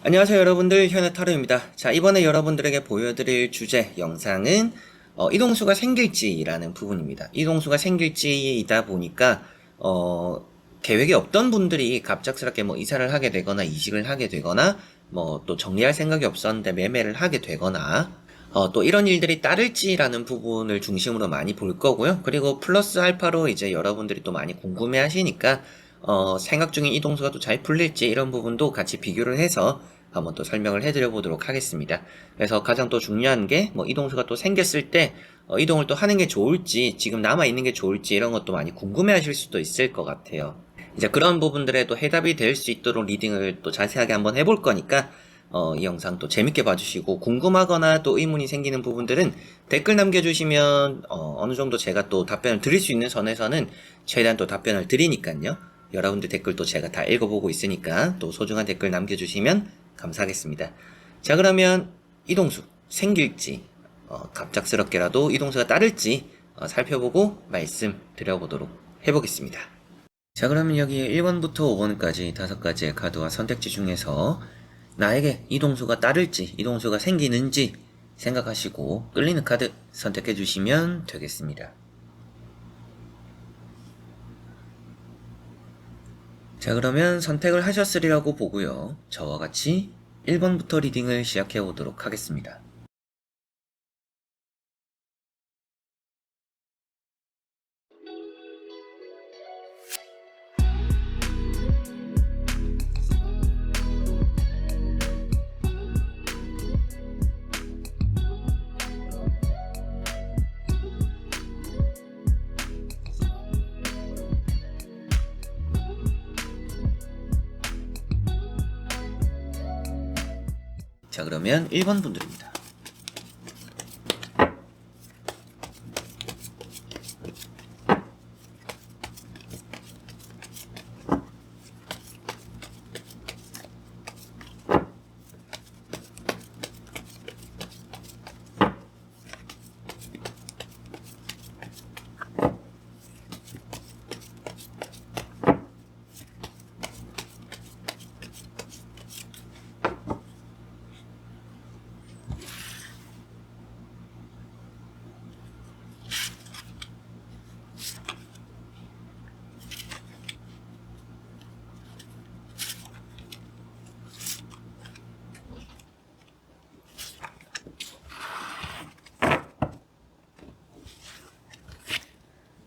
안녕하세요 여러분들, 현우타로입니다. 자, 이번에 여러분들에게 보여드릴 주제 영상은 이동수가 생길지라는 부분입니다. 이동수가 생길지이다 보니까 계획이 없던 분들이 갑작스럽게 뭐 이사를 하게 되거나 이직을 하게 되거나 뭐 또 정리할 생각이 없었는데 매매를 하게 되거나 또 이런 일들이 따를지라는 부분을 중심으로 많이 볼 거고요. 그리고 플러스 알파로 이제 여러분들이 또 많이 궁금해 하시니까 생각 중인 이동수가 또 잘 풀릴지 이런 부분도 같이 비교를 해서 한번 또 설명을 해드려 보도록 하겠습니다. 그래서 가장 또 중요한 게 뭐 이동수가 또 생겼을 때 이동을 또 하는 게 좋을지, 지금 남아 있는 게 좋을지 이런 것도 많이 궁금해 하실 수도 있을 것 같아요. 이제 그런 부분들에 또 해답이 될 수 있도록 리딩을 또 자세하게 한번 해볼 거니까 이 영상 또 재밌게 봐주시고, 궁금하거나 또 의문이 생기는 부분들은 댓글 남겨주시면 어느 정도 제가 또 답변을 드릴 수 있는 선에서는 최대한 또 답변을 드리니까요. 여러분들 댓글도 제가 다 읽어보고 있으니까 또 소중한 댓글 남겨주시면 감사하겠습니다. 자, 그러면 이동수 생길지 갑작스럽게라도 이동수가 따를지 살펴보고 말씀 드려보도록 해보겠습니다. 자, 그러면 여기 1번부터 5번까지 5가지의 카드와 선택지 중에서 나에게 이동수가 따를지, 이동수가 생기는지 생각하시고 끌리는 카드 선택해 주시면 되겠습니다. 자, 그러면 선택을 하셨으리라고 보고요. 저와 같이 1번부터 리딩을 시작해 보도록 하겠습니다. 자, 그러면 1번 분들입니다.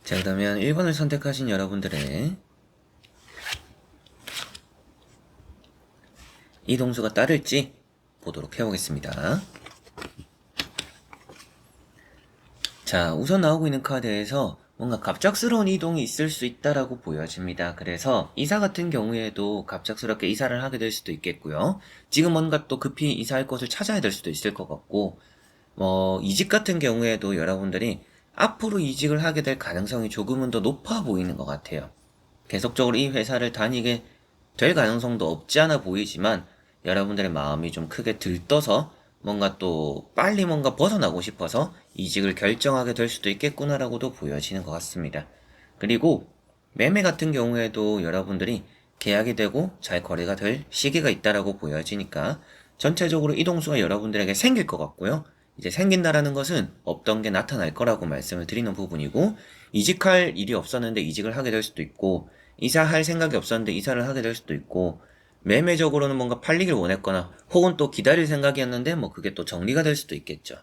자, 그러면 1번을 선택하신 여러분들의 이동수가 따를지 보도록 해보겠습니다. 자, 우선 나오고 있는 카드에서 뭔가 갑작스러운 이동이 있을 수 있다라고 보여집니다. 그래서 이사 같은 경우에도 갑작스럽게 이사를 하게 될 수도 있겠고요. 지금 뭔가 또 급히 이사할 곳을 찾아야 될 수도 있을 것 같고, 이직 같은 경우에도 여러분들이 앞으로 이직을 하게 될 가능성이 조금은 더 높아 보이는 것 같아요. 계속적으로 이 회사를 다니게 될 가능성도 없지 않아 보이지만 여러분들의 마음이 좀 크게 들떠서 뭔가 또 빨리 뭔가 벗어나고 싶어서 이직을 결정하게 될 수도 있겠구나라고도 보여지는 것 같습니다. 그리고 매매 같은 경우에도 여러분들이 계약이 되고 잘 거래가 될 시기가 있다라고 보여지니까 전체적으로 이동수가 여러분들에게 생길 것 같고요. 이제 생긴다라는 것은 없던 게 나타날 거라고 말씀을 드리는 부분이고, 이직할 일이 없었는데 이직을 하게 될 수도 있고, 이사할 생각이 없었는데 이사를 하게 될 수도 있고, 매매적으로는 뭔가 팔리길 원했거나 혹은 또 기다릴 생각이었는데 뭐 그게 또 정리가 될 수도 있겠죠.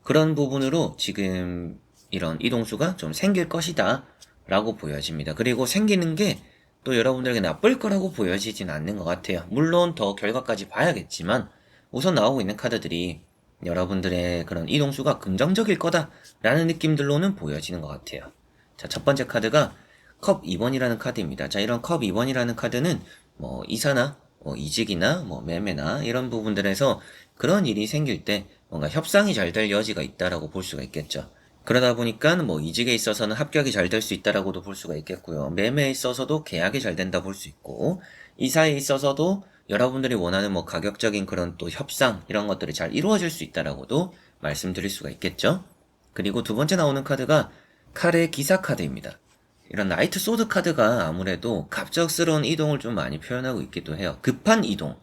그런 부분으로 지금 이런 이동수가 좀 생길 것이다 라고 보여집니다. 그리고 생기는 게 또 여러분들에게 나쁠 거라고 보여지진 않는 것 같아요. 물론 더 결과까지 봐야겠지만 우선 나오고 있는 카드들이 여러분들의 그런 이동수가 긍정적일 거다라는 느낌들로는 보여지는 것 같아요. 자, 첫 번째 카드가 컵 2번이라는 카드입니다. 자, 이런 컵 2번이라는 카드는 뭐 이사나 이직이나 뭐 매매나 이런 부분들에서 그런 일이 생길 때 뭔가 협상이 잘 될 여지가 있다라고 볼 수가 있겠죠. 그러다 보니까 뭐 이직에 있어서는 합격이 잘 될 수 있다라고도 볼 수가 있겠고요. 매매에 있어서도 계약이 잘 된다 볼 수 있고, 이사에 있어서도 여러분들이 원하는 뭐 가격적인 그런 또 협상 이런 것들이 잘 이루어질 수 있다라고도 말씀드릴 수가 있겠죠. 그리고 두 번째 나오는 카드가 칼의 기사 카드입니다. 이런 나이트 소드 카드가 아무래도 갑작스러운 이동을 좀 많이 표현하고 있기도 해요. 급한 이동.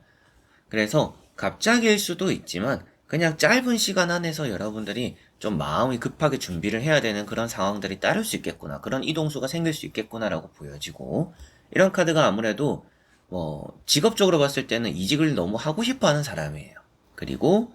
그래서 갑작일 수도 있지만 그냥 짧은 시간 안에서 여러분들이 좀 마음이 급하게 준비를 해야 되는 그런 상황들이 따를 수 있겠구나. 그런 이동수가 생길 수 있겠구나라고 보여지고, 이런 카드가 아무래도 직업적으로 봤을 때는 이직을 너무 하고 싶어 하는 사람이에요. 그리고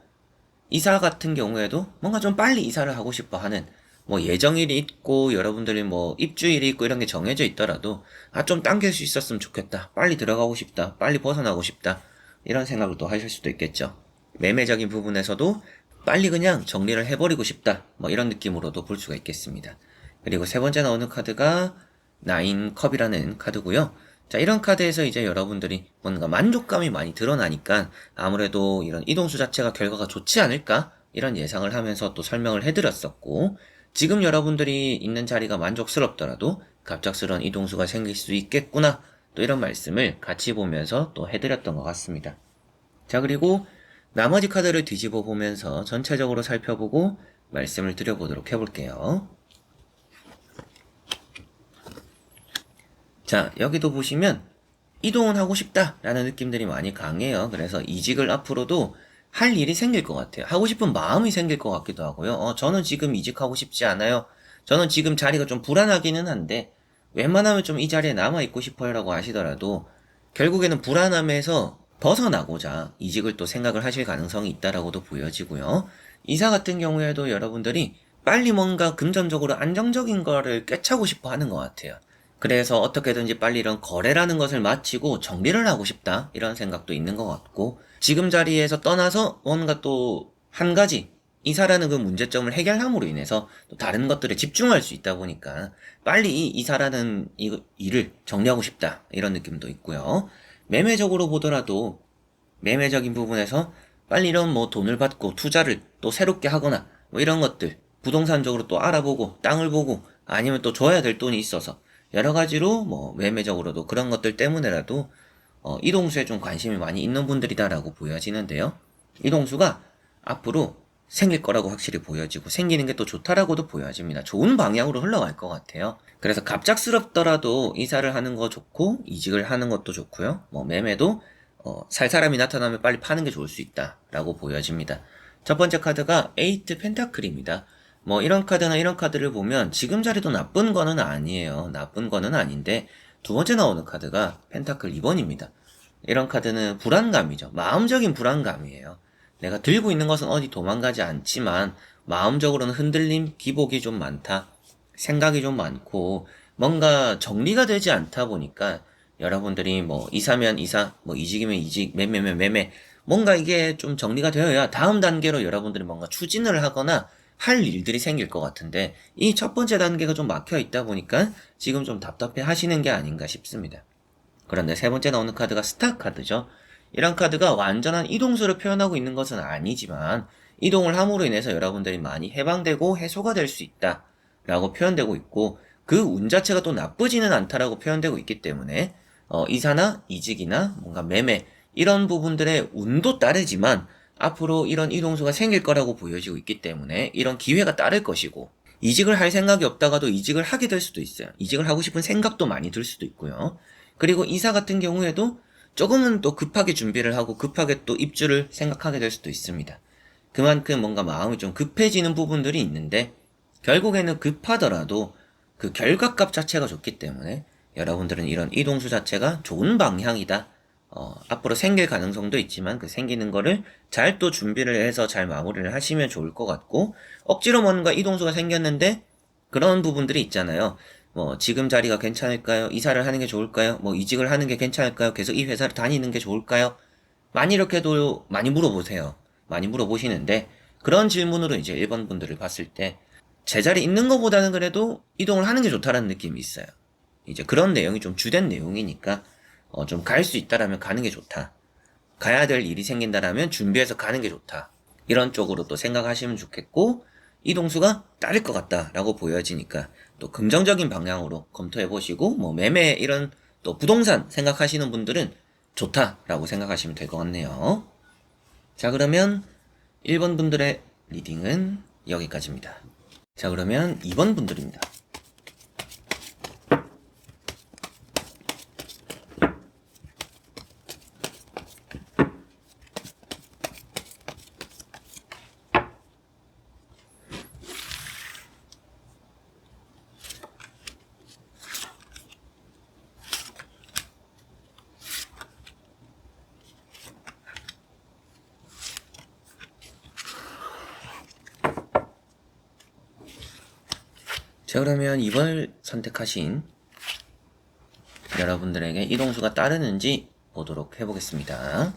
이사 같은 경우에도 뭔가 좀 빨리 이사를 하고 싶어 하는, 예정일이 있고 여러분들이 입주일이 있고 이런 게 정해져 있더라도 좀 당길 수 있었으면 좋겠다. 빨리 들어가고 싶다. 빨리 벗어나고 싶다. 이런 생각을 또 하실 수도 있겠죠. 매매적인 부분에서도 빨리 그냥 정리를 해버리고 싶다. 이런 느낌으로도 볼 수가 있겠습니다. 그리고 세 번째 나오는 카드가 나인 컵이라는 카드고요. 자, 이런 카드에서 이제 여러분들이 뭔가 만족감이 많이 드러나니까 아무래도 이런 이동수 자체가 결과가 좋지 않을까? 이런 예상을 하면서 또 설명을 해드렸었고, 지금 여러분들이 있는 자리가 만족스럽더라도 갑작스러운 이동수가 생길 수 있겠구나. 또 이런 말씀을 같이 보면서 또 해드렸던 것 같습니다. 자, 그리고 나머지 카드를 뒤집어 보면서 전체적으로 살펴보고 말씀을 드려보도록 해볼게요. 자, 여기도 보시면 이동은 하고 싶다라는 느낌들이 많이 강해요. 그래서 이직을 앞으로도 할 일이 생길 것 같아요. 하고 싶은 마음이 생길 것 같기도 하고요. 저는 지금 이직하고 싶지 않아요. 저는 지금 자리가 좀 불안하기는 한데 웬만하면 좀 이 자리에 남아있고 싶어요 라고 하시더라도 결국에는 불안함에서 벗어나고자 이직을 또 생각을 하실 가능성이 있다라고도 보여지고요. 이사 같은 경우에도 여러분들이 빨리 뭔가 금전적으로 안정적인 거를 꿰차고 싶어 하는 것 같아요. 그래서 어떻게든지 빨리 이런 거래라는 것을 마치고 정리를 하고 싶다. 이런 생각도 있는 것 같고, 지금 자리에서 떠나서 뭔가 또 한 가지 이사라는 그 문제점을 해결함으로 인해서 또 다른 것들에 집중할 수 있다 보니까 빨리 이 이사라는 일을 정리하고 싶다. 이런 느낌도 있고요. 매매적으로 보더라도 매매적인 부분에서 빨리 이런 돈을 받고 투자를 또 새롭게 하거나 이런 것들 부동산적으로 또 알아보고 땅을 보고 아니면 또 줘야 될 돈이 있어서 여러 가지로 매매적으로도 그런 것들 때문에라도 이동수에 좀 관심이 많이 있는 분들이다라고 보여지는데요. 이동수가 앞으로 생길 거라고 확실히 보여지고 생기는 게 또 좋다라고도 보여집니다. 좋은 방향으로 흘러갈 것 같아요. 그래서 갑작스럽더라도 이사를 하는 거 좋고 이직을 하는 것도 좋고요. 매매도 살 사람이 나타나면 빨리 파는 게 좋을 수 있다라고 보여집니다. 첫 번째 카드가 에이트 펜타클입니다. 이런 카드나 이런 카드를 보면 지금 자리도 나쁜 거는 아니에요. 나쁜 거는 아닌데 두 번째 나오는 카드가 펜타클 2번입니다. 이런 카드는 불안감이죠. 마음적인 불안감이에요. 내가 들고 있는 것은 어디 도망가지 않지만 마음적으로는 흔들림, 기복이 좀 많다. 생각이 좀 많고 뭔가 정리가 되지 않다 보니까 여러분들이 이사면 이사, 이직이면 이직, 매매면 매매 뭔가 이게 좀 정리가 되어야 다음 단계로 여러분들이 뭔가 추진을 하거나 할 일들이 생길 것 같은데 이 첫 번째 단계가 좀 막혀 있다 보니까 지금 좀 답답해 하시는 게 아닌가 싶습니다. 그런데 세 번째 나오는 카드가 스타 카드죠. 이런 카드가 완전한 이동수를 표현하고 있는 것은 아니지만 이동을 함으로 인해서 여러분들이 많이 해방되고 해소가 될 수 있다 라고 표현되고 있고 그 운 자체가 또 나쁘지는 않다라고 표현되고 있기 때문에 이사나 이직이나 뭔가 매매 이런 부분들의 운도 따르지만 앞으로 이런 이동수가 생길 거라고 보여지고 있기 때문에 이런 기회가 따를 것이고 이직을 할 생각이 없다가도 이직을 하게 될 수도 있어요. 이직을 하고 싶은 생각도 많이 들 수도 있고요. 그리고 이사 같은 경우에도 조금은 또 급하게 준비를 하고 급하게 또 입주를 생각하게 될 수도 있습니다. 그만큼 뭔가 마음이 좀 급해지는 부분들이 있는데 결국에는 급하더라도 그 결과값 자체가 좋기 때문에 여러분들은 이런 이동수 자체가 좋은 방향이다. 앞으로 생길 가능성도 있지만 그 생기는 거를 잘 또 준비를 해서 잘 마무리를 하시면 좋을 것 같고 억지로 뭔가 이동수가 생겼는데 그런 부분들이 있잖아요. 지금 자리가 괜찮을까요? 이사를 하는 게 좋을까요? 이직을 하는 게 괜찮을까요? 계속 이 회사를 다니는 게 좋을까요? 많이 이렇게도 많이 물어보세요. 많이 물어보시는데 그런 질문으로 이제 일본 분들을 봤을 때 제자리 있는 것보다는 그래도 이동을 하는 게 좋다라는 느낌이 있어요. 이제 그런 내용이 좀 주된 내용이니까 좀 갈 수 있다라면 가는 게 좋다. 가야 될 일이 생긴다라면 준비해서 가는 게 좋다. 이런 쪽으로 또 생각하시면 좋겠고 이동수가 따를 것 같다라고 보여지니까 또 긍정적인 방향으로 검토해 보시고 매매 이런 또 부동산 생각하시는 분들은 좋다라고 생각하시면 될 것 같네요. 자, 그러면 1번 분들의 리딩은 여기까지입니다. 자, 그러면 2번 분들입니다. 자, 그러면 이번 선택하신 여러분들에게 이동수가 따르는지 보도록 해보겠습니다.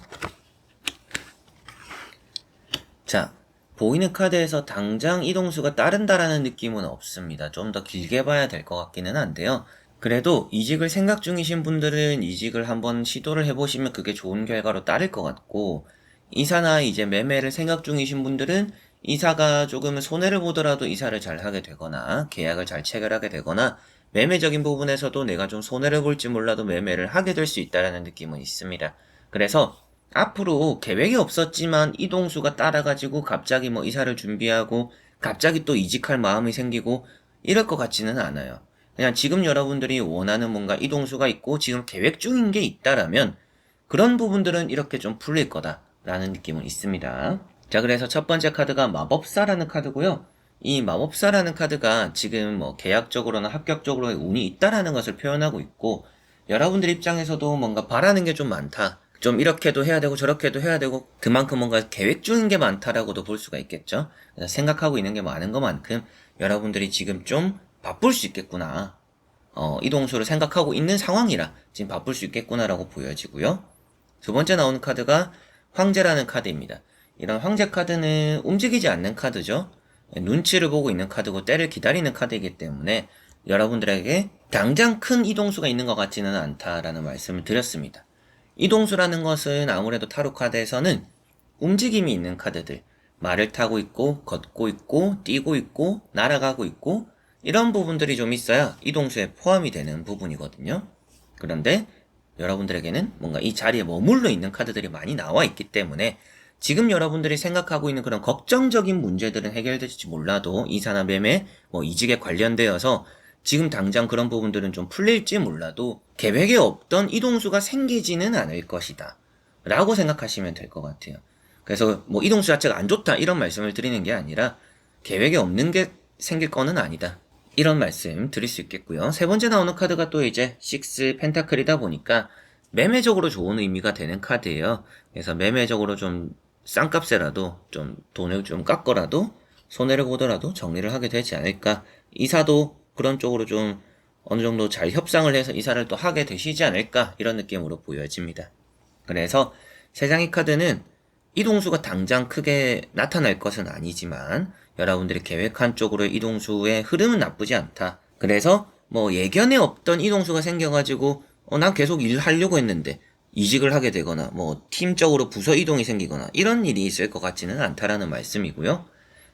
자, 보이는 카드에서 당장 이동수가 따른다라는 느낌은 없습니다. 좀 더 길게 봐야 될 것 같기는 한데요. 그래도 이직을 생각 중이신 분들은 이직을 한번 시도를 해보시면 그게 좋은 결과로 따를 것 같고, 이사나 이제 매매를 생각 중이신 분들은 이사가 조금 손해를 보더라도 이사를 잘 하게 되거나 계약을 잘 체결하게 되거나 매매적인 부분에서도 내가 좀 손해를 볼지 몰라도 매매를 하게 될 수 있다라는 느낌은 있습니다. 그래서 앞으로 계획이 없었지만 이동수가 따라가지고 갑자기 뭐 이사를 준비하고 갑자기 또 이직할 마음이 생기고 이럴 것 같지는 않아요. 그냥 지금 여러분들이 원하는 뭔가 이동수가 있고 지금 계획 중인 게 있다라면 그런 부분들은 이렇게 좀 풀릴 거다라는 느낌은 있습니다. 자, 그래서 첫 번째 카드가 마법사라는 카드고요. 이 마법사라는 카드가 지금 뭐 계약적으로나 합격적으로의 운이 있다라는 것을 표현하고 있고, 여러분들 입장에서도 뭔가 바라는 게 좀 많다. 좀 이렇게도 해야 되고 저렇게도 해야 되고 그만큼 뭔가 계획 중인 게 많다라고도 볼 수가 있겠죠. 생각하고 있는 게 많은 것만큼 여러분들이 지금 좀 바쁠 수 있겠구나. 이동수를 생각하고 있는 상황이라 지금 바쁠 수 있겠구나라고 보여지고요. 두 번째 나오는 카드가 황제라는 카드입니다. 이런 황제 카드는 움직이지 않는 카드죠. 눈치를 보고 있는 카드고 때를 기다리는 카드이기 때문에 여러분들에게 당장 큰 이동수가 있는 것 같지는 않다라는 말씀을 드렸습니다. 이동수라는 것은 아무래도 타로 카드에서는 움직임이 있는 카드들, 말을 타고 있고 걷고 있고 뛰고 있고 날아가고 있고 이런 부분들이 좀 있어야 이동수에 포함이 되는 부분이거든요. 그런데 여러분들에게는 뭔가 이 자리에 머물러 있는 카드들이 많이 나와 있기 때문에 지금 여러분들이 생각하고 있는 그런 걱정적인 문제들은 해결될지 몰라도 이사나 매매, 뭐 이직에 관련되어서 지금 당장 그런 부분들은 좀 풀릴지 몰라도 계획에 없던 이동수가 생기지는 않을 것이다 라고 생각하시면 될 것 같아요. 그래서 뭐 이동수 자체가 안 좋다 이런 말씀을 드리는 게 아니라 계획에 없는 게 생길 거는 아니다 이런 말씀 드릴 수 있겠고요. 세 번째 나오는 카드가 또 이제 6 펜타클이다 보니까 매매적으로 좋은 의미가 되는 카드예요. 그래서 매매적으로 좀 싼값에라도 좀 돈을 좀 깎거라도 손해를 보더라도 정리를 하게 되지 않을까. 이사도 그런 쪽으로 좀 어느 정도 잘 협상을 해서 이사를 또 하게 되시지 않을까 이런 느낌으로 보여집니다. 그래서 세 장의 카드는 이동수가 당장 크게 나타날 것은 아니지만 여러분들이 계획한 쪽으로 이동수의 흐름은 나쁘지 않다. 그래서 뭐 예견에 없던 이동수가 생겨가지고 난 계속 일하려고 했는데 이직을 하게 되거나 뭐 팀적으로 부서 이동이 생기거나 이런 일이 있을 것 같지는 않다라는 말씀이고요.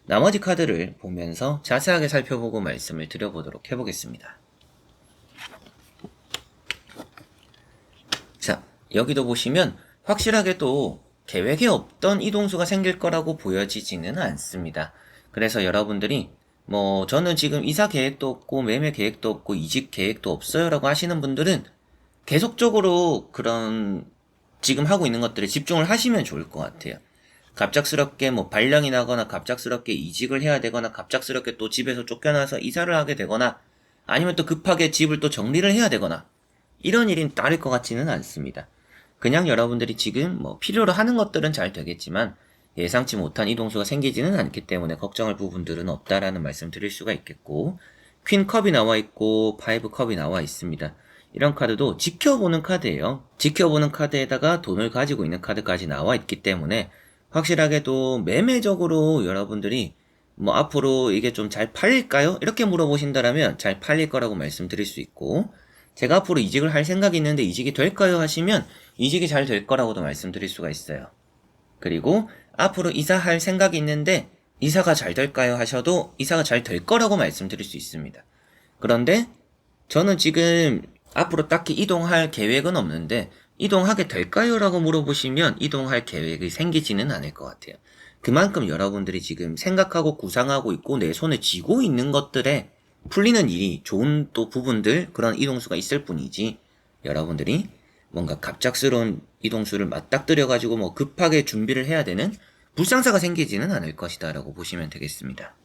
나머지 카드를 보면서 자세하게 살펴보고 말씀을 드려보도록 해보겠습니다. 자, 여기도 보시면 확실하게 또 계획에 없던 이동수가 생길 거라고 보여지지는 않습니다. 그래서 여러분들이 뭐 저는 지금 이사 계획도 없고 매매 계획도 없고 이직 계획도 없어요 라고 하시는 분들은 계속적으로 그런 지금 하고 있는 것들에 집중을 하시면 좋을 것 같아요. 갑작스럽게 뭐 발령이 나거나 갑작스럽게 이직을 해야 되거나 갑작스럽게 또 집에서 쫓겨나서 이사를 하게 되거나 아니면 또 급하게 집을 또 정리를 해야 되거나 이런 일이 따를 것 같지는 않습니다. 그냥 여러분들이 지금 뭐 필요로 하는 것들은 잘 되겠지만 예상치 못한 이동수가 생기지는 않기 때문에 걱정할 부분들은 없다라는 말씀 드릴 수가 있겠고, 퀸 컵이 나와 있고 파이브 컵이 나와 있습니다. 이런 카드도 지켜보는 카드예요. 지켜보는 카드에다가 돈을 가지고 있는 카드까지 나와 있기 때문에 확실하게도 매매적으로 여러분들이 뭐 앞으로 이게 좀 잘 팔릴까요? 이렇게 물어보신다면 잘 팔릴 거라고 말씀드릴 수 있고, 제가 앞으로 이직을 할 생각이 있는데 이직이 될까요? 하시면 이직이 잘 될 거라고도 말씀드릴 수가 있어요. 그리고 앞으로 이사할 생각이 있는데 이사가 잘 될까요? 하셔도 이사가 잘 될 거라고 말씀드릴 수 있습니다. 그런데 저는 지금 앞으로 딱히 이동할 계획은 없는데 이동하게 될까요? 라고 물어보시면 이동할 계획이 생기지는 않을 것 같아요. 그만큼 여러분들이 지금 생각하고 구상하고 있고 내 손에 쥐고 있는 것들에 풀리는 일이 좋은 또 부분들 그런 이동수가 있을 뿐이지 여러분들이 뭔가 갑작스러운 이동수를 맞닥뜨려 가지고 뭐 급하게 준비를 해야 되는 불상사가 생기지는 않을 것이다 라고 보시면 되겠습니다.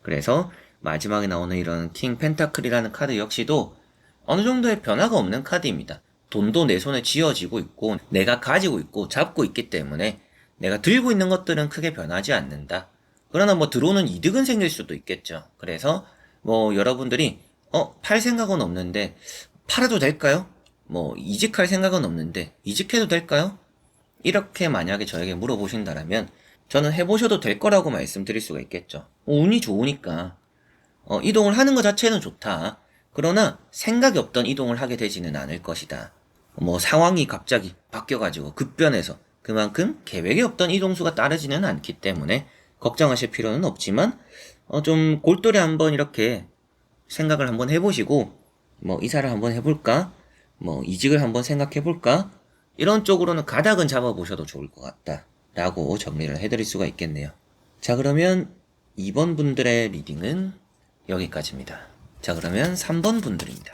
그래서 마지막에 나오는 이런 킹 펜타클이라는 카드 역시도 어느 정도의 변화가 없는 카드입니다. 돈도 내 손에 쥐어지고 있고 내가 가지고 있고 잡고 있기 때문에 내가 들고 있는 것들은 크게 변하지 않는다. 그러나 뭐 들어오는 이득은 생길 수도 있겠죠. 그래서 뭐 여러분들이 팔 생각은 없는데 팔아도 될까요? 뭐 이직할 생각은 없는데 이직해도 될까요? 이렇게 만약에 저에게 물어보신다면 저는 해보셔도 될 거라고 말씀드릴 수가 있겠죠. 운이 좋으니까 이동을 하는 것 자체는 좋다. 그러나 생각이 없던 이동을 하게 되지는 않을 것이다. 뭐 상황이 갑자기 바뀌어가지고 급변해서 그만큼 계획이 없던 이동수가 따르지는 않기 때문에 걱정하실 필요는 없지만 좀 골똘히 한번 이렇게 생각을 한번 해보시고 뭐 이사를 한번 해볼까? 뭐 이직을 한번 생각해볼까? 이런 쪽으로는 가닥은 잡아보셔도 좋을 것 같다 라고 정리를 해드릴 수가 있겠네요. 자, 그러면 2번 분들의 리딩은 여기까지입니다. 자, 그러면 3번 분들입니다.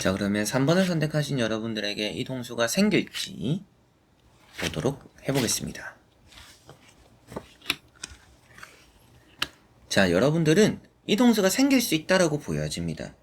자, 그러면 3번을 선택하신 여러분들에게 이 동수가 생길지 보도록 해보겠습니다. 자, 여러분들은 이 동수가 생길 수 있다라고 보여집니다.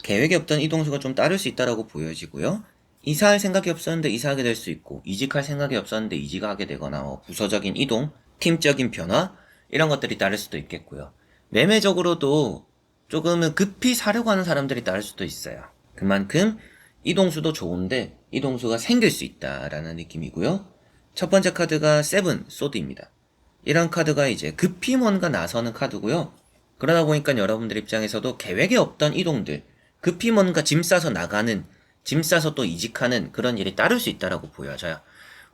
계획이 없던 이 동수가 좀 따를 수 있다라고 보여지고요. 이사할 생각이 없었는데 이사하게 될 수 있고, 이직할 생각이 없었는데 이직하게 되거나 부서적인 이동, 팀적인 변화 이런 것들이 따를 수도 있겠고요. 매매적으로도 조금은 급히 사려고 하는 사람들이 따를 수도 있어요. 그만큼 이동수도 좋은데 이동수가 생길 수 있다라는 느낌이고요. 첫 번째 카드가 세븐 소드입니다. 이런 카드가 이제 급히 뭔가 나서는 카드고요. 그러다 보니까 여러분들 입장에서도 계획에 없던 이동들, 급히 뭔가 짐 싸서 나가는, 짐 싸서 또 이직하는 그런 일이 따를 수 있다라고 보여져요.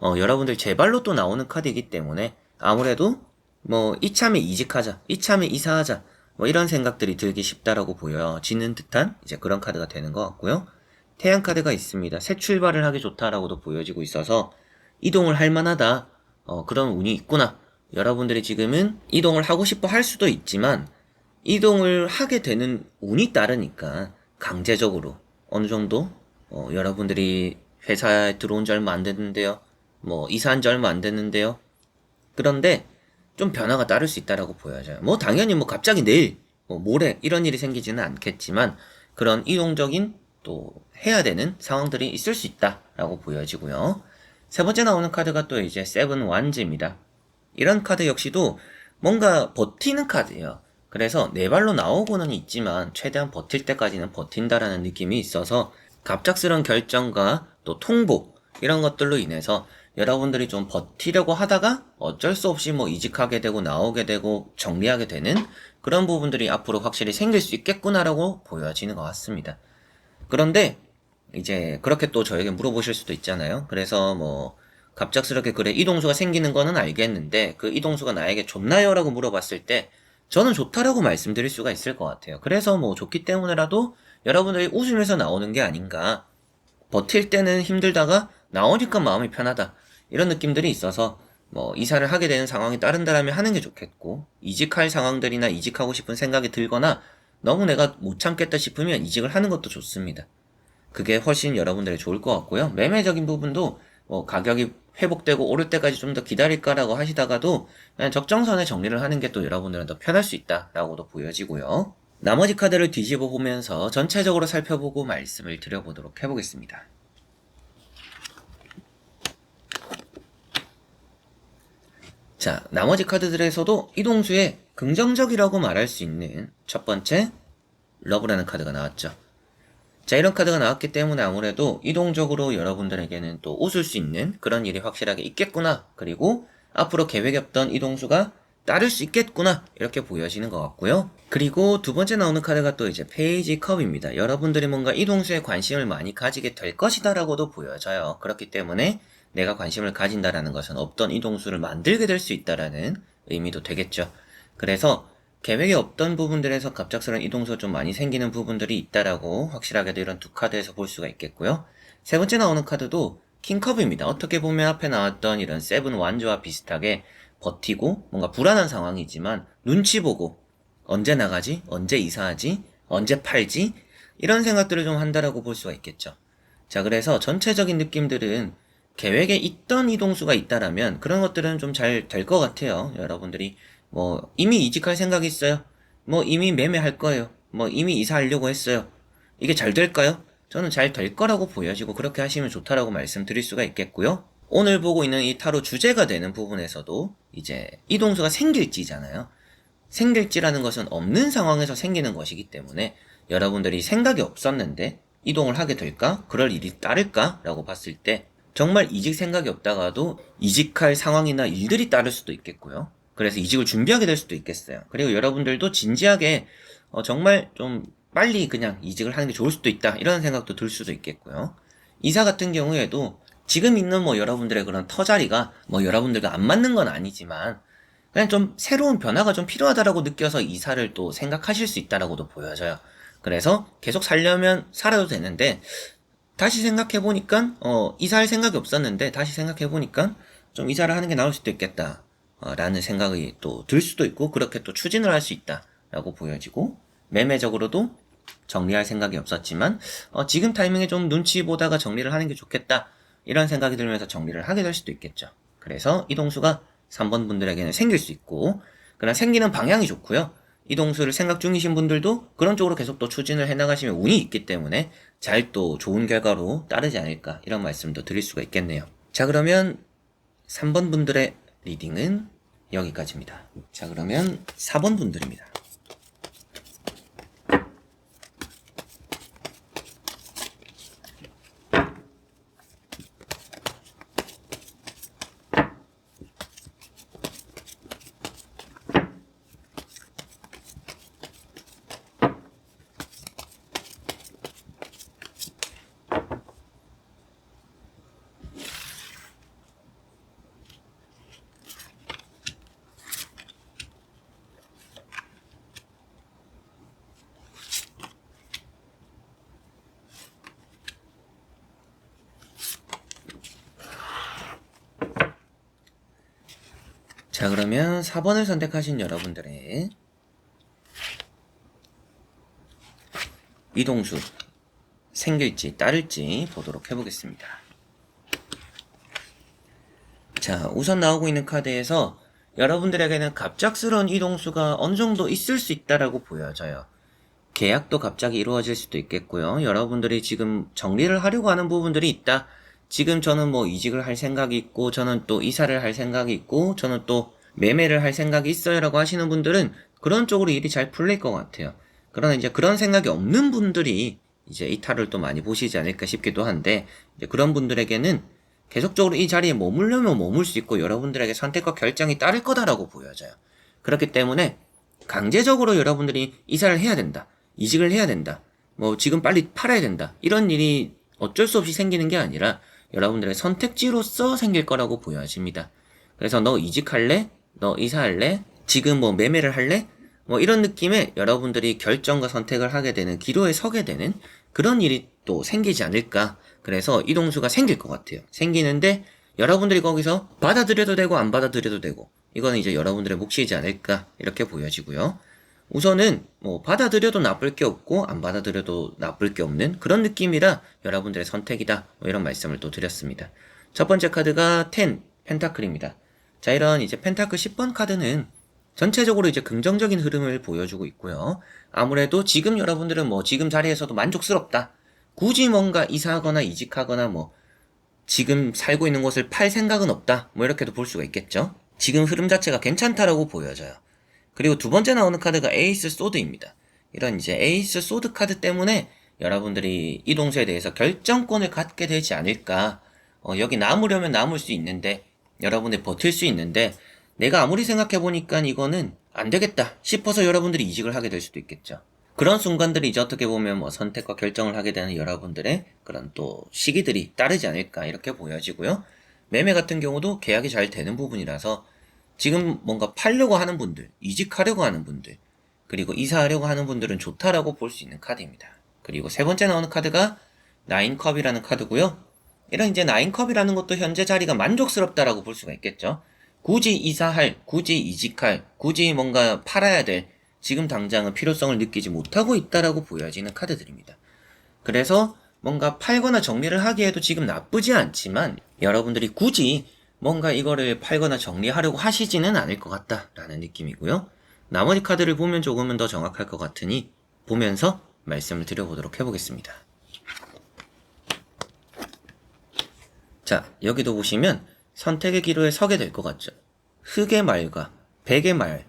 여러분들 제발로 또 나오는 카드이기 때문에 아무래도 뭐 이참에 이직하자, 이참에 이사하자, 뭐 이런 생각들이 들기 쉽다라고 보여지는 듯한 이제 그런 카드가 되는 것 같고요. 태양 카드가 있습니다. 새 출발을 하기 좋다라고도 보여지고 있어서 이동을 할 만하다. 그런 운이 있구나. 여러분들이 지금은 이동을 하고 싶어 할 수도 있지만 이동을 하게 되는 운이 따르니까 강제적으로 어느 정도 여러분들이 회사에 들어온 지 얼마 안 됐는데요. 뭐 이사한 지 얼마 안 됐는데요. 그런데 좀 변화가 따를 수 있다라고 보여져요. 뭐 당연히 뭐 갑자기 내일, 뭐 모레 이런 일이 생기지는 않겠지만 그런 이동적인 또 해야 되는 상황들이 있을 수 있다라고 보여지고요. 세 번째 나오는 카드가 또 이제 세븐 완즈입니다. 이런 카드 역시도 뭔가 버티는 카드예요. 그래서 네 발로 나오고는 있지만 최대한 버틸 때까지는 버틴다라는 느낌이 있어서 갑작스러운 결정과 또 통보 이런 것들로 인해서 여러분들이 좀 버티려고 하다가 어쩔 수 없이 뭐 이직하게 되고 나오게 되고 정리하게 되는 그런 부분들이 앞으로 확실히 생길 수 있겠구나라고 보여지는 것 같습니다. 그런데 이제 그렇게 또 저에게 물어보실 수도 있잖아요. 그래서 뭐 갑작스럽게 그래 이동수가 생기는 거는 알겠는데 그 이동수가 나에게 좋나요? 라고 물어봤을 때 저는 좋다라고 말씀드릴 수가 있을 것 같아요. 그래서 뭐 좋기 때문에라도 여러분들이 웃으면서 나오는 게 아닌가. 버틸 때는 힘들다가 나오니까 마음이 편하다. 이런 느낌들이 있어서 뭐 이사를 하게 되는 상황이 따른다라면 하는 게 좋겠고 이직할 상황들이나 이직하고 싶은 생각이 들거나 너무 내가 못 참겠다 싶으면 이직을 하는 것도 좋습니다. 그게 훨씬 여러분들이 좋을 것 같고요. 매매적인 부분도 뭐 가격이 회복되고 오를 때까지 좀 더 기다릴까라고 하시다가도 그냥 적정선에 정리를 하는 게 또 여러분들은 더 편할 수 있다라고도 보여지고요. 나머지 카드를 뒤집어 보면서 전체적으로 살펴보고 말씀을 드려보도록 해보겠습니다. 자, 나머지 카드들에서도 이동수의 긍정적이라고 말할 수 있는 첫 번째 러브라는 카드가 나왔죠. 자, 이런 카드가 나왔기 때문에 아무래도 이동적으로 여러분들에게는 또 웃을 수 있는 그런 일이 확실하게 있겠구나. 그리고 앞으로 계획이 없던 이동수가 따를 수 있겠구나. 이렇게 보여지는 것 같고요. 그리고 두 번째 나오는 카드가 또 이제 페이지 컵입니다. 여러분들이 뭔가 이동수에 관심을 많이 가지게 될 것이다 라고도 보여져요. 그렇기 때문에 내가 관심을 가진다라는 것은 없던 이동수를 만들게 될 수 있다라는 의미도 되겠죠. 그래서 계획에 없던 부분들에서 갑작스러운 이동수가 좀 많이 생기는 부분들이 있다라고 확실하게도 이런 두 카드에서 볼 수가 있겠고요. 세 번째 나오는 카드도 킹컵입니다. 어떻게 보면 앞에 나왔던 이런 세븐 완주와 비슷하게 버티고 뭔가 불안한 상황이지만 눈치 보고 언제 나가지? 언제 이사하지? 언제 팔지? 이런 생각들을 좀 한다라고 볼 수가 있겠죠. 자, 그래서 전체적인 느낌들은 계획에 있던 이동수가 있다라면 그런 것들은 좀 잘 될 것 같아요. 여러분들이 뭐 이미 이직할 생각이 있어요. 뭐 이미 매매할 거예요. 뭐 이미 이사하려고 했어요. 이게 잘 될까요? 저는 잘 될 거라고 보여지고 그렇게 하시면 좋다라고 말씀드릴 수가 있겠고요. 오늘 보고 있는 이 타로 주제가 되는 부분에서도 이제 이동수가 생길지잖아요. 생길지라는 것은 없는 상황에서 생기는 것이기 때문에 여러분들이 생각이 없었는데 이동을 하게 될까? 그럴 일이 따를까? 라고 봤을 때 정말 이직 생각이 없다가도 이직할 상황이나 일들이 따를 수도 있겠고요. 그래서 이직을 준비하게 될 수도 있겠어요. 그리고 여러분들도 진지하게 정말 좀 빨리 그냥 이직을 하는 게 좋을 수도 있다 이런 생각도 들 수도 있겠고요. 이사 같은 경우에도 지금 있는 뭐 여러분들의 그런 터자리가 뭐 여러분들과 안 맞는 건 아니지만 그냥 좀 새로운 변화가 좀 필요하다라고 느껴서 이사를 또 생각하실 수 있다라고도 보여져요. 그래서 계속 살려면 살아도 되는데 다시 생각해보니까 이사할 생각이 없었는데 다시 생각해보니까 좀 이사를 하는 게 나을 수도 있겠다 라는 생각이 또 들 수도 있고 그렇게 또 추진을 할 수 있다 라고 보여지고 매매적으로도 정리할 생각이 없었지만 지금 타이밍에 좀 눈치 보다가 정리를 하는 게 좋겠다 이런 생각이 들면서 정리를 하게 될 수도 있겠죠. 그래서 이동수가 3번 분들에게는 생길 수 있고 그러나 생기는 방향이 좋고요. 이동수를 생각 중이신 분들도 그런 쪽으로 계속 또 추진을 해나가시면 운이 있기 때문에 잘 또 좋은 결과로 따르지 않을까 이런 말씀도 드릴 수가 있겠네요. 자, 그러면 3번 분들의 리딩은 여기까지입니다. 자, 그러면 4번 분들입니다. 자, 그러면 4번을 선택하신 여러분들의 이동수 생길지 따를지 보도록 해보겠습니다. 자, 우선 나오고 있는 카드에서 여러분들에게는 갑작스러운 이동수가 어느 정도 있을 수 있다라고 보여져요. 계약도 갑자기 이루어질 수도 있겠고요. 여러분들이 지금 정리를 하려고 하는 부분들이 있다. 지금 저는 뭐 이직을 할 생각이 있고, 저는 또 이사를 할 생각이 있고, 저는 또 매매를 할 생각이 있어요 라고 하시는 분들은 그런 쪽으로 일이 잘 풀릴 것 같아요. 그러나 이제 그런 생각이 없는 분들이 이제 이 타를 또 많이 보시지 않을까 싶기도 한데, 이제 그런 분들에게는 계속적으로 이 자리에 머물려면 머물 수 있고 여러분들에게 선택과 결정이 따를 거다라고 보여져요. 그렇기 때문에 강제적으로 여러분들이 이사를 해야 된다. 이직을 해야 된다. 뭐 지금 빨리 팔아야 된다. 이런 일이 어쩔 수 없이 생기는 게 아니라 여러분들의 선택지로서 생길 거라고 보여집니다. 그래서 너 이직할래? 너 이사할래? 지금 뭐 매매를 할래? 뭐 이런 느낌의 여러분들이 결정과 선택을 하게 되는 기로에 서게 되는 그런 일이 또 생기지 않을까. 그래서 이동수가 생길 것 같아요. 생기는데 여러분들이 거기서 받아들여도 되고 안 받아들여도 되고 이거는 이제 여러분들의 몫이지 않을까 이렇게 보여지고요. 우선은 뭐 받아들여도 나쁠 게 없고 안 받아들여도 나쁠 게 없는 그런 느낌이라 여러분들의 선택이다 뭐 이런 말씀을 또 드렸습니다. 첫 번째 카드가 10 펜타클입니다. 자, 이런 이제 펜타클 10번 카드는 전체적으로 이제 긍정적인 흐름을 보여주고 있고요. 아무래도 지금 여러분들은 뭐 지금 자리에서도 만족스럽다. 굳이 뭔가 이사하거나 이직하거나 뭐 지금 살고 있는 곳을 팔 생각은 없다. 뭐 이렇게도 볼 수가 있겠죠. 지금 흐름 자체가 괜찮다라고 보여져요. 그리고 두 번째 나오는 카드가 에이스 소드입니다. 이런 이제 에이스 소드 카드 때문에 여러분들이 이 동수에 대해서 결정권을 갖게 되지 않을까. 여기 남으려면 남을 수 있는데 여러분들 버틸 수 있는데 내가 아무리 생각해보니까 이거는 안 되겠다 싶어서 여러분들이 이직을 하게 될 수도 있겠죠. 그런 순간들이 이제 어떻게 보면 뭐 선택과 결정을 하게 되는 여러분들의 그런 또 시기들이 따르지 않을까 이렇게 보여지고요. 매매 같은 경우도 계약이 잘 되는 부분이라서 지금 뭔가 팔려고 하는 분들, 이직하려고 하는 분들, 그리고 이사하려고 하는 분들은 좋다라고 볼 수 있는 카드입니다. 그리고 세 번째 나오는 카드가 9컵이라는 카드고요. 이런 이제 나인컵이라는 것도 현재 자리가 만족스럽다라고 볼 수가 있겠죠. 굳이 이사할, 굳이 이직할, 굳이 뭔가 팔아야 될 지금 당장은 필요성을 느끼지 못하고 있다라고 보여지는 카드들입니다. 그래서 뭔가 팔거나 정리를 하기에도 지금 나쁘지 않지만 여러분들이 굳이 뭔가 이거를 팔거나 정리하려고 하시지는 않을 것 같다라는 느낌이고요. 나머지 카드를 보면 조금은 더 정확할 것 같으니 보면서 말씀을 드려보도록 해보겠습니다. 자, 여기도 보시면 선택의 기로에 서게 될 것 같죠. 흑의 말과 백의 말,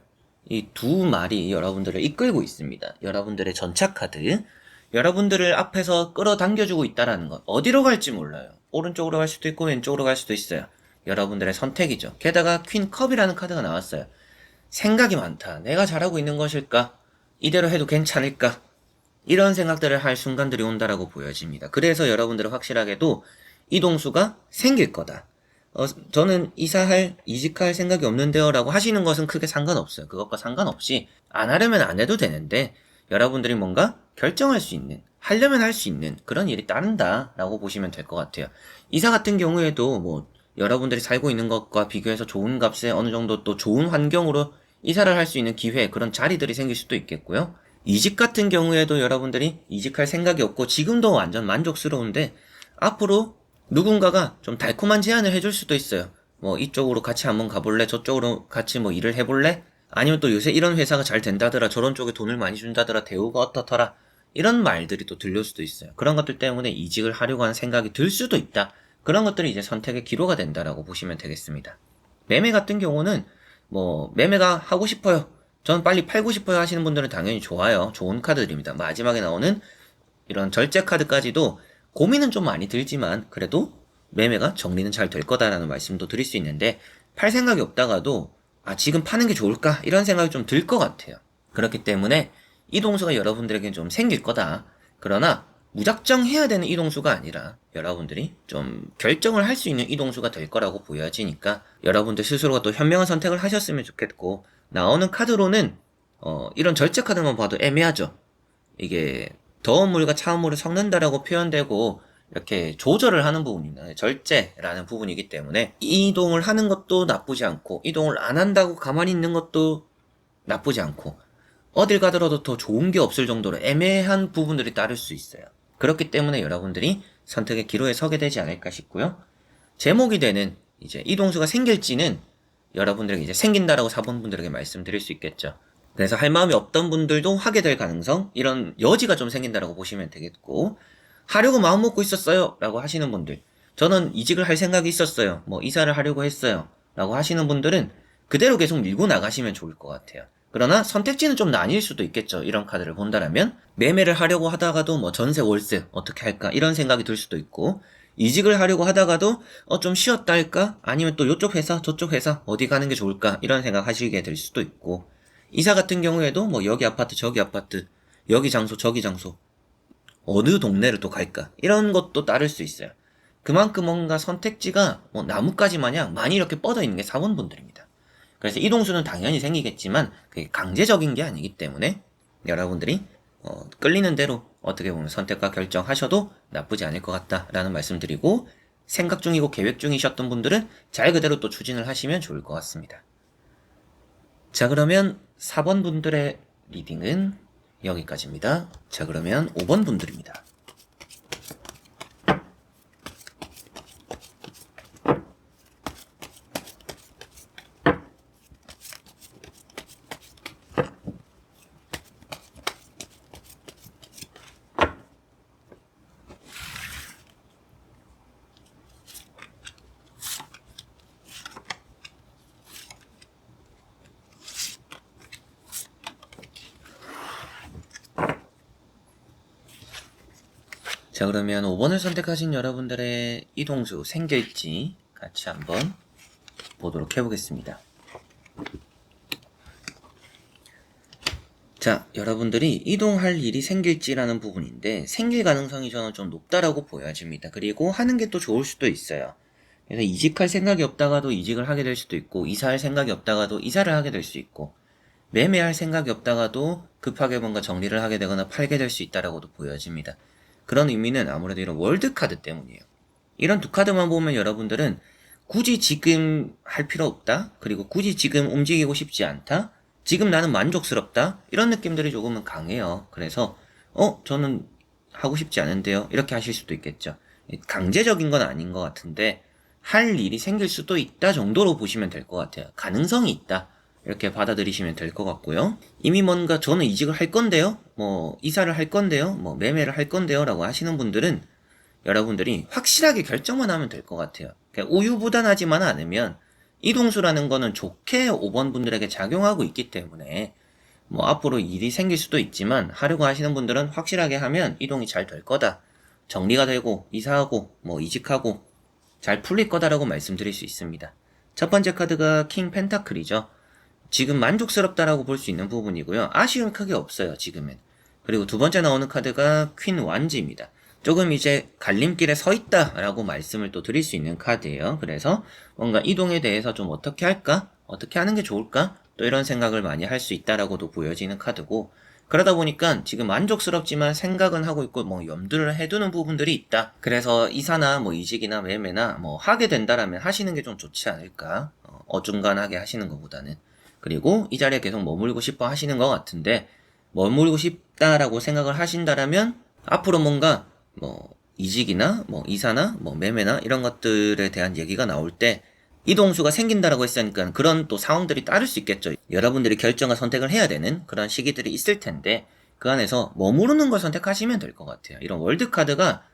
이 두 말이 여러분들을 이끌고 있습니다. 여러분들의 전차 카드, 여러분들을 앞에서 끌어당겨주고 있다라는 것. 어디로 갈지 몰라요. 오른쪽으로 갈 수도 있고 왼쪽으로 갈 수도 있어요. 여러분들의 선택이죠. 게다가 퀸컵이라는 카드가 나왔어요. 생각이 많다. 내가 잘하고 있는 것일까? 이대로 해도 괜찮을까? 이런 생각들을 할 순간들이 온다라고 보여집니다. 그래서 여러분들은 확실하게도 이동수가 생길 거다. 저는 이사할, 이직할 생각이 없는데요 라고 하시는 것은 크게 상관없어요. 그것과 상관없이 안 하려면 안 해도 되는데 여러분들이 뭔가 결정할 수 있는, 하려면 할 수 있는 그런 일이 따른다 라고 보시면 될 것 같아요. 이사 같은 경우에도 뭐 여러분들이 살고 있는 것과 비교해서 좋은 값에 어느 정도 또 좋은 환경으로 이사를 할 수 있는 기회, 그런 자리들이 생길 수도 있겠고요. 이직 같은 경우에도 여러분들이 이직할 생각이 없고 지금도 완전 만족스러운데 앞으로 누군가가 좀 달콤한 제안을 해줄 수도 있어요. 뭐 이쪽으로 같이 한번 가볼래? 저쪽으로 같이 뭐 일을 해볼래? 아니면 또 요새 이런 회사가 잘 된다더라. 저런 쪽에 돈을 많이 준다더라. 대우가 어떻더라. 이런 말들이 또 들릴 수도 있어요. 그런 것들 때문에 이직을 하려고 하는 생각이 들 수도 있다. 그런 것들이 이제 선택의 기로가 된다라고 보시면 되겠습니다. 매매 같은 경우는 뭐 매매가 하고 싶어요. 전 빨리 팔고 싶어요 하시는 분들은 당연히 좋아요. 좋은 카드들입니다. 마지막에 나오는 이런 절제 카드까지도 고민은 좀 많이 들지만 그래도 매매가 정리는 잘 될 거다라는 말씀도 드릴 수 있는데 팔 생각이 없다가도 지금 파는 게 좋을까? 이런 생각이 좀 들 것 같아요. 그렇기 때문에 이동수가 여러분들에게는 좀 생길 거다. 그러나 무작정 해야 되는 이동수가 아니라 여러분들이 좀 결정을 할 수 있는 이동수가 될 거라고 보여지니까 여러분들 스스로가 또 현명한 선택을 하셨으면 좋겠고 나오는 카드로는 이런 절제 카드만 봐도 애매하죠. 이게 더운 물과 차운 물을 섞는다라고 표현되고 이렇게 조절을 하는 부분입니다. 절제라는 부분이기 때문에 이동을 하는 것도 나쁘지 않고 이동을 안 한다고 가만히 있는 것도 나쁘지 않고 어딜 가더라도 더 좋은 게 없을 정도로 애매한 부분들이 따를 수 있어요. 그렇기 때문에 여러분들이 선택의 기로에 서게 되지 않을까 싶고요. 제목이 되는 이제 이동수가 생길지는 여러분들에게 이제 생긴다라고 사본분들에게 말씀드릴 수 있겠죠. 그래서 할 마음이 없던 분들도 하게 될 가능성, 이런 여지가 좀 생긴다라고 보시면 되겠고, 하려고 마음 먹고 있었어요 라고 하시는 분들, 저는 이직을 할 생각이 있었어요, 뭐 이사를 하려고 했어요 라고 하시는 분들은 그대로 계속 밀고 나가시면 좋을 것 같아요. 그러나 선택지는 좀 나뉠 수도 있겠죠. 이런 카드를 본다라면 매매를 하려고 하다가도 뭐 전세 월세 어떻게 할까 이런 생각이 들 수도 있고, 이직을 하려고 하다가도 좀 쉬었다 할까, 아니면 또 이쪽 회사 저쪽 회사 어디 가는 게 좋을까 이런 생각 하시게 될 수도 있고, 이사 같은 경우에도 뭐 여기 아파트 저기 아파트 여기 장소 저기 장소 어느 동네를 또 갈까 이런 것도 따를 수 있어요. 그만큼 뭔가 선택지가 뭐 나뭇가지 마냥 많이 이렇게 뻗어 있는 게 사원분들입니다. 그래서 이동수는 당연히 생기겠지만 그게 강제적인 게 아니기 때문에 여러분들이 끌리는 대로 어떻게 보면 선택과 결정하셔도 나쁘지 않을 것 같다라는 말씀드리고, 생각 중이고 계획 중이셨던 분들은 잘 그대로 또 추진을 하시면 좋을 것 같습니다. 자, 그러면 4번 분들의 리딩은 여기까지입니다. 자, 그러면 5번 분들입니다. 자, 그러면 5번을 선택하신 여러분들의 이동수 생길지 같이 한번 보도록 해보겠습니다. 자, 여러분들이 이동할 일이 생길지라는 부분인데 생길 가능성이 저는 좀 높다라고 보여집니다. 그리고 하는 게 또 좋을 수도 있어요. 그래서 이직할 생각이 없다가도 이직을 하게 될 수도 있고, 이사할 생각이 없다가도 이사를 하게 될 수 있고, 매매할 생각이 없다가도 급하게 뭔가 정리를 하게 되거나 팔게 될 수 있다라고도 보여집니다. 그런 의미는 아무래도 이런 월드카드 때문이에요. 이런 두 카드만 보면 여러분들은 굳이 지금 할 필요 없다. 그리고 굳이 지금 움직이고 싶지 않다. 지금 나는 만족스럽다. 이런 느낌들이 조금은 강해요. 그래서 저는 하고 싶지 않은데요. 이렇게 하실 수도 있겠죠. 강제적인 건 아닌 것 같은데 할 일이 생길 수도 있다 정도로 보시면 될 것 같아요. 가능성이 있다. 이렇게 받아들이시면 될 것 같고요. 이미 뭔가 저는 이직을 할 건데요. 뭐 이사를 할 건데요. 뭐 매매를 할 건데요. 라고 하시는 분들은 여러분들이 확실하게 결정만 하면 될 것 같아요. 우유부단하지만 않으면 이동수라는 거는 좋게 5번 분들에게 작용하고 있기 때문에 뭐 앞으로 일이 생길 수도 있지만 하려고 하시는 분들은 확실하게 하면 이동이 잘 될 거다. 정리가 되고 이사하고 뭐 이직하고 잘 풀릴 거다라고 말씀드릴 수 있습니다. 첫 번째 카드가 킹 펜타클이죠. 지금 만족스럽다라고 볼 수 있는 부분이고요. 아쉬움이 크게 없어요, 지금은. 그리고 두 번째 나오는 카드가 퀸 완지입니다. 조금 이제 갈림길에 서 있다라고 말씀을 또 드릴 수 있는 카드예요. 그래서 뭔가 이동에 대해서 좀 어떻게 할까? 어떻게 하는 게 좋을까? 또 이런 생각을 많이 할 수 있다라고도 보여지는 카드고, 그러다 보니까 지금 만족스럽지만 생각은 하고 있고 뭐 염두를 해두는 부분들이 있다. 그래서 이사나 뭐 이직이나 매매나 뭐 하게 된다라면 하시는 게 좀 좋지 않을까? 어중간하게 하시는 것보다는. 그리고 이 자리에 계속 머물고 싶어 하시는 것 같은데 머물고 싶다라고 생각을 하신다라면 앞으로 뭔가 뭐 이직이나 뭐 이사나 뭐 매매나 이런 것들에 대한 얘기가 나올 때 이동수가 생긴다라고 했으니까 그런 또 상황들이 따를 수 있겠죠. 여러분들이 결정과 선택을 해야 되는 그런 시기들이 있을 텐데 그 안에서 머무르는 걸 선택하시면 될 것 같아요. 이런 월드카드가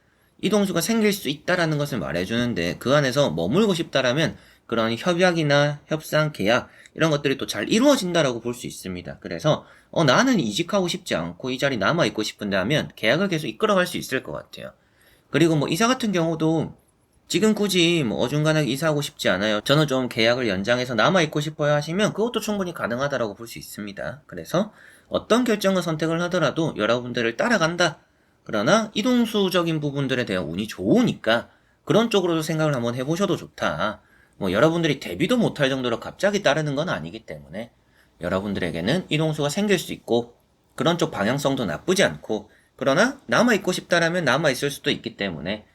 이동수가 생길 수 있다라는 것을 말해주는데 그 안에서 머물고 싶다라면 그런 협약이나 협상, 계약 이런 것들이 또 잘 이루어진다라고 볼 수 있습니다. 그래서 나는 이직하고 싶지 않고 이 자리 남아있고 싶은데 하면 계약을 계속 이끌어갈 수 있을 것 같아요. 그리고 뭐 이사 같은 경우도 지금 굳이 뭐 어중간하게 이사하고 싶지 않아요. 저는 좀 계약을 연장해서 남아있고 싶어요 하시면 그것도 충분히 가능하다라고 볼 수 있습니다. 그래서 어떤 결정과 선택을 하더라도 여러분들을 따라간다. 그러나 이동수적인 부분들에 대한 운이 좋으니까 그런 쪽으로도 생각을 한번 해보셔도 좋다. 뭐 여러분들이 대비도 못할 정도로 갑자기 따르는 건 아니기 때문에 여러분들에게는 이동수가 생길 수 있고 그런 쪽 방향성도 나쁘지 않고 그러나 남아있고 싶다라면 남아있을 수도 있기 때문에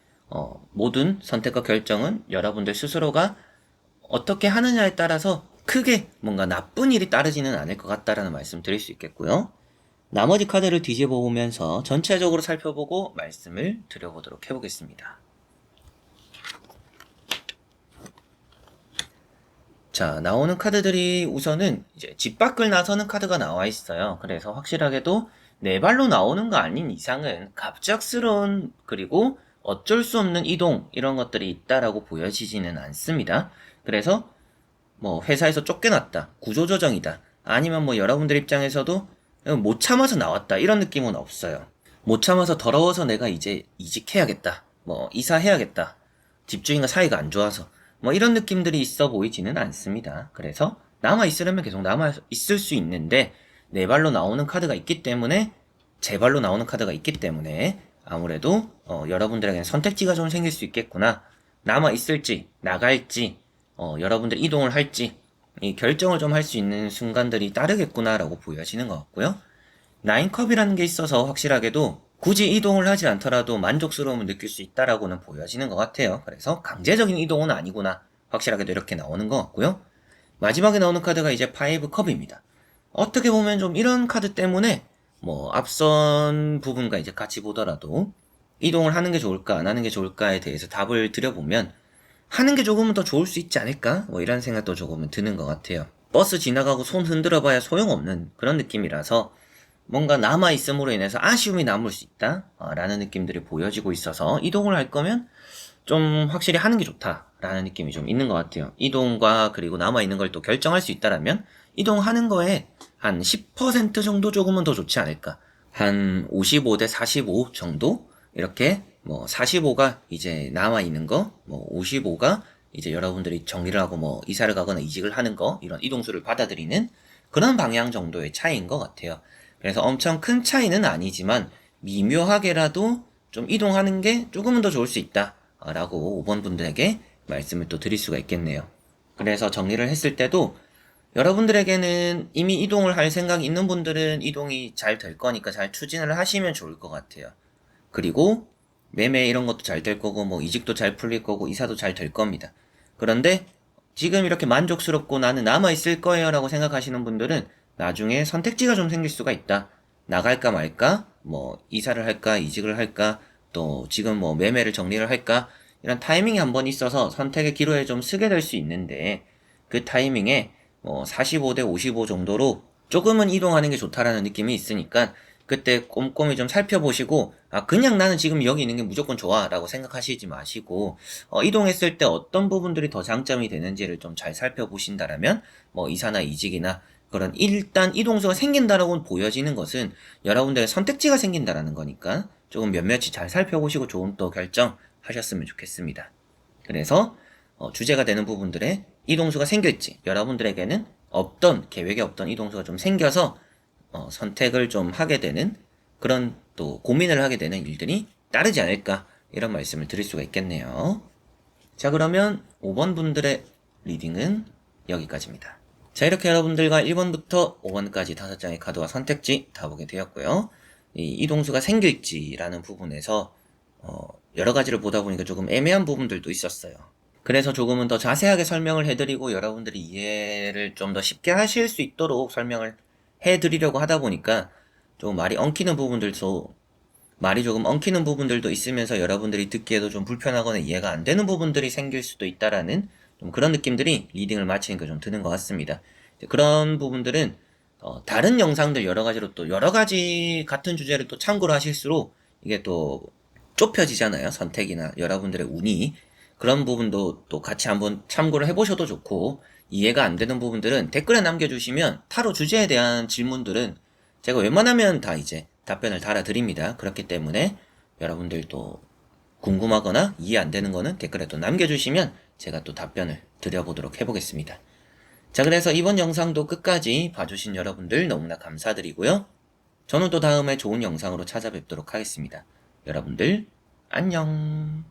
모든 선택과 결정은 여러분들 스스로가 어떻게 하느냐에 따라서 크게 뭔가 나쁜 일이 따르지는 않을 것 같다라는 말씀 드릴 수 있겠고요. 나머지 카드를 뒤집어 보면서 전체적으로 살펴보고 말씀을 드려보도록 해보겠습니다. 자, 나오는 카드들이 우선은 이제 집 밖을 나서는 카드가 나와 있어요. 그래서 확실하게도 네 발로 나오는 거 아닌 이상은 갑작스러운 그리고 어쩔 수 없는 이동 이런 것들이 있다라고 보여지지는 않습니다. 그래서 뭐 회사에서 쫓겨났다, 구조조정이다, 아니면 뭐 여러분들 입장에서도 못 참아서 나왔다 이런 느낌은 없어요. 못 참아서 더러워서 내가 이제 이직해야겠다, 뭐 이사해야겠다, 집주인과 사이가 안 좋아서 뭐 이런 느낌들이 있어 보이지는 않습니다. 그래서 남아 있으려면 계속 남아 있을 수 있는데 네 발로 나오는 카드가 있기 때문에 제 발로 나오는 카드가 있기 때문에 아무래도 여러분들에게는 선택지가 좀 생길 수 있겠구나. 남아 있을지 나갈지 여러분들 이동을 할지 이 결정을 좀 할 수 있는 순간들이 따르겠구나라고 보여지는 것 같고요. 나인컵이라는 게 있어서 확실하게도 굳이 이동을 하지 않더라도 만족스러움을 느낄 수 있다라고는 보여지는 것 같아요. 그래서 강제적인 이동은 아니구나. 확실하게도 이렇게 나오는 것 같고요. 마지막에 나오는 카드가 이제 5컵입니다. 어떻게 보면 좀 이런 카드 때문에 뭐 앞선 부분과 이제 같이 보더라도 이동을 하는 게 좋을까 안 하는 게 좋을까에 대해서 답을 드려보면 하는 게 조금은 더 좋을 수 있지 않을까? 뭐 이런 생각도 조금은 드는 것 같아요. 버스 지나가고 손 흔들어 봐야 소용없는 그런 느낌이라서 뭔가 남아있음으로 인해서 아쉬움이 남을 수 있다 라는 느낌들이 보여지고 있어서 이동을 할 거면 좀 확실히 하는 게 좋다 라는 느낌이 좀 있는 것 같아요. 이동과 그리고 남아있는 걸 또 결정할 수 있다라면 이동하는 거에 한 10% 정도 조금은 더 좋지 않을까. 한 55대 45 정도? 이렇게 뭐 45가 이제 남아있는 거, 뭐 55가 이제 여러분들이 정리를 하고 뭐 이사를 가거나 이직을 하는 거, 이런 이동수를 받아들이는 그런 방향 정도의 차이인 것 같아요. 그래서 엄청 큰 차이는 아니지만 미묘하게라도 좀 이동하는 게 조금은 더 좋을 수 있다 라고 5번 분들에게 말씀을 또 드릴 수가 있겠네요. 그래서 정리를 했을 때도 여러분들에게는 이미 이동을 할 생각이 있는 분들은 이동이 잘 될 거니까 잘 추진을 하시면 좋을 것 같아요. 그리고 매매 이런 것도 잘 될 거고 뭐 이직도 잘 풀릴 거고 이사도 잘 될 겁니다. 그런데 지금 이렇게 만족스럽고 나는 남아있을 거예요 라고 생각하시는 분들은 나중에 선택지가 좀 생길 수가 있다. 나갈까 말까, 뭐 이사를 할까, 이직을 할까, 또 지금 뭐 매매를 정리를 할까, 이런 타이밍이 한번 있어서 선택의 기로에 좀 서게 될 수 있는데, 그 타이밍에 뭐 45대 55 정도로 조금은 이동하는 게 좋다라는 느낌이 있으니까 그때 꼼꼼히 좀 살펴보시고, 아 그냥 나는 지금 여기 있는 게 무조건 좋아 라고 생각하시지 마시고, 이동했을 때 어떤 부분들이 더 장점이 되는지를 좀 잘 살펴보신다라면 뭐 이사나 이직이나 그런 일단 이동수가 생긴다라고 보여지는 것은 여러분들의 선택지가 생긴다라는 거니까 조금 몇몇이 잘 살펴보시고 좋은 또 결정하셨으면 좋겠습니다. 그래서 주제가 되는 부분들에 이동수가 생길지, 여러분들에게는 없던 계획에 없던 이동수가 좀 생겨서 선택을 좀 하게 되는 그런 또 고민을 하게 되는 일들이 따르지 않을까, 이런 말씀을 드릴 수가 있겠네요. 자, 그러면 5번 분들의 리딩은 여기까지입니다. 자, 이렇게 여러분들과 1번부터 5번까지 5장의 카드와 선택지 다 보게 되었고요. 이 이동수가 생길지라는 부분에서 여러 가지를 보다 보니까 조금 애매한 부분들도 있었어요. 그래서 조금은 더 자세하게 설명을 해드리고 여러분들이 이해를 좀 더 쉽게 하실 수 있도록 설명을 해드리려고 하다 보니까 좀 말이 조금 엉키는 부분들도 있으면서 여러분들이 듣기에도 좀 불편하거나 이해가 안 되는 부분들이 생길 수도 있다라는 좀 그런 느낌들이 리딩을 마치니까 좀 드는 것 같습니다. 그런 부분들은 다른 영상들 여러 가지로 또 여러 가지 같은 주제를 또 참고를 하실수록 이게 또 좁혀지잖아요. 선택이나 여러분들의 운이. 그런 부분도 또 같이 한번 참고를 해보셔도 좋고, 이해가 안 되는 부분들은 댓글에 남겨주시면 타로 주제에 대한 질문들은 제가 웬만하면 다 이제 답변을 달아드립니다. 그렇기 때문에 여러분들도 궁금하거나 이해 안 되는 거는 댓글에 또 남겨주시면 제가 또 답변을 드려보도록 해보겠습니다. 자, 그래서 이번 영상도 끝까지 봐주신 여러분들 너무나 감사드리고요. 저는 또 다음에 좋은 영상으로 찾아뵙도록 하겠습니다. 여러분들 안녕.